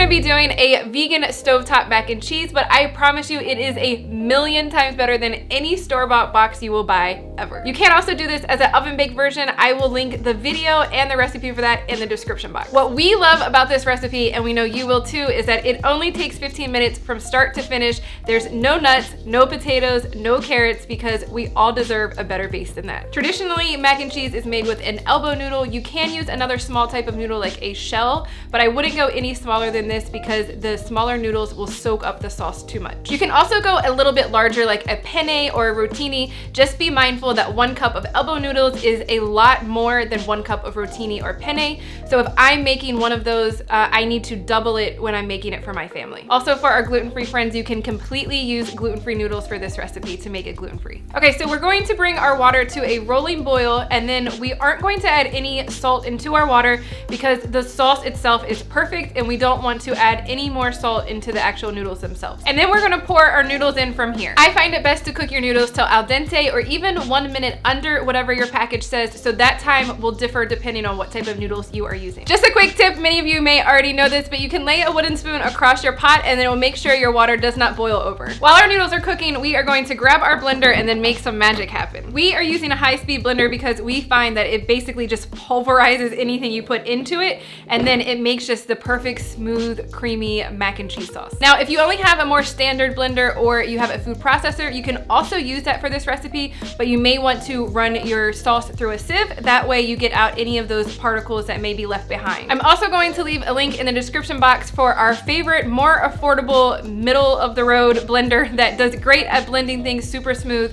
gonna be doing a vegan stovetop mac and cheese, but I promise you it is a million times better than any store-bought box you will buy ever. You can also do this as an oven-baked version. I will link the video and the recipe for that in the description box. What we love about this recipe, and we know you will too, is that it only takes 15 minutes from start to finish. There's no nuts, no potatoes, no carrots, because we all deserve a better base than that. Traditionally, mac and cheese is made with an elbow noodle. You can use another small type of noodle like a shell, but I wouldn't go any smaller than this because the smaller noodles will soak up the sauce too much. You can also go a little bit larger like a penne or a rotini. Just be mindful that 1 cup of elbow noodles is a lot more than 1 cup of rotini or penne. So if I'm making one of those, I need to double it when I'm making it for my family. Also, for our gluten-free friends, you can completely use gluten-free noodles for this recipe to make it gluten-free. Okay, so we're going to bring our water to a rolling boil, and then we aren't going to add any salt into our water because the sauce itself is perfect and we don't want to add any more salt into the actual noodles themselves. And then we're gonna pour our noodles in from here. I find it best to cook your noodles till al dente or even 1 minute under whatever your package says, so that time will differ depending on what type of noodles you are using. Just a quick tip, many of you may already know this, but you can lay a wooden spoon across your pot and then it will make sure your water does not boil over. While our noodles are cooking, we are going to grab our blender and then make some magic happen. We are using a high-speed blender because we find that it basically just pulverizes anything you put into it, and then it makes just the perfect smooth, creamy mac and cheese sauce. Now, if you only have a more standard blender or you have a food processor, you can also use that for this recipe, but you may want to run your sauce through a sieve. That way you get out any of those particles that may be left behind. I'm also going to leave a link in the description box for our favorite, more affordable, middle of the road blender that does great at blending things super smooth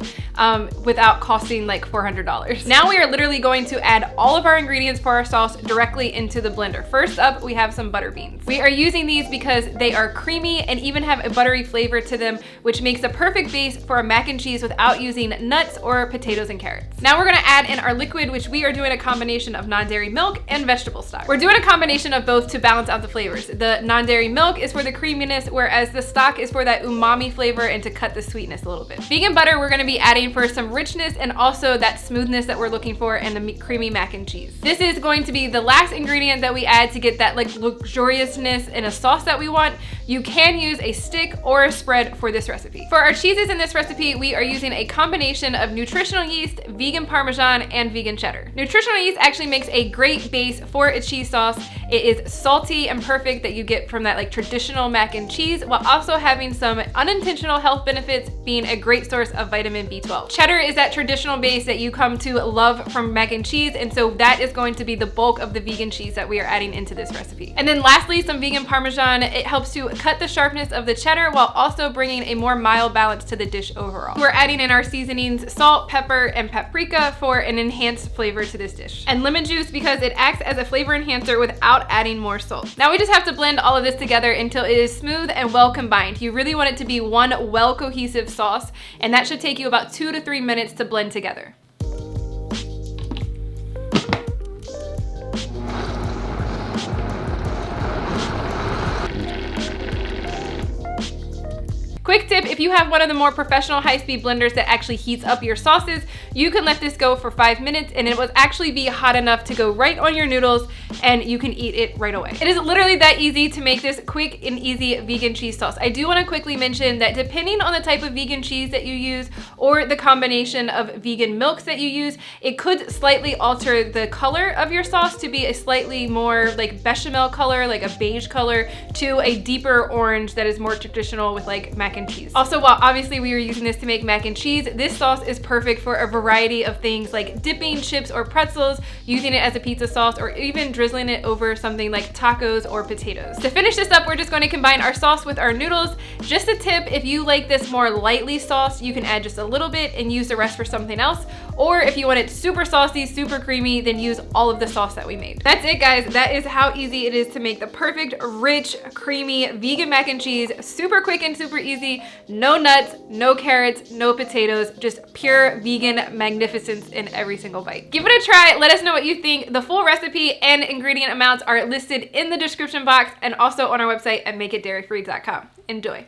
without costing like $400. Now we are literally going to add all of our ingredients for our sauce directly into the blender. First up, we have some butter beans. We are using these because they are creamy and even have a buttery flavor to them, which makes a perfect base for a mac and cheese without using nuts or potatoes and carrots. Now we're gonna add in our liquid, which we are doing a combination of non-dairy milk and vegetable stock. We're doing a combination of both to balance out the flavors. The non-dairy milk is for the creaminess, whereas the stock is for that umami flavor and to cut the sweetness a little bit. Vegan butter we're gonna be adding for some richness and also that smoothness that we're looking for in the creamy mac and cheese. This is going to be the last ingredient that we add to get that like luxuriousness in a sauce that we want. You can use a stick or a spread for this recipe. For our cheeses in this recipe, we are using a combination of nutritional yeast, vegan Parmesan, and vegan cheddar. Nutritional yeast actually makes a great base for a cheese sauce. It is salty and perfect that you get from that like traditional mac and cheese, while also having some unintentional health benefits, being a great source of vitamin B12. Cheddar is that traditional base that you come to love from mac and cheese, and so that is going to be the bulk of the vegan cheese that we are adding into this recipe. And then lastly, some vegan Parmesan. It helps to cut the sharpness of the cheddar while also bringing a more mild balance to the dish overall. We're adding in our seasonings, salt, pepper, and paprika for an enhanced flavor to this dish. And lemon juice because it acts as a flavor enhancer without adding more salt. Now we just have to blend all of this together until it is smooth and well combined. You really want it to be one well cohesive sauce, and that should take you about 2 to 3 minutes to blend together. Quick tip, if you have one of the more professional high-speed blenders that actually heats up your sauces, you can let this go for 5 minutes and it will actually be hot enough to go right on your noodles and you can eat it right away. It is literally that easy to make this quick and easy vegan cheese sauce. I do want to quickly mention that depending on the type of vegan cheese that you use or the combination of vegan milks that you use, it could slightly alter the color of your sauce to be a slightly more like bechamel color, like a beige color, to a deeper orange that is more traditional with like mac and cheese. Also, while obviously we were using this to make mac and cheese, this sauce is perfect for a variety of things like dipping chips or pretzels, using it as a pizza sauce, or even drizzling it over something like tacos or potatoes. To finish this up, we're just going to combine our sauce with our noodles. Just a tip, if you like this more lightly sauce, you can add just a little bit and use the rest for something else. Or if you want it super saucy, super creamy, then use all of the sauce that we made. That's it, guys. That is how easy it is to make the perfect, rich, creamy vegan mac and cheese. Super quick and super easy. No nuts, no carrots, no potatoes, just pure vegan magnificence in every single bite. Give it a try. Let us know what you think. The full recipe and ingredient amounts are listed in the description box and also on our website at makeitdairyfree.com. Enjoy.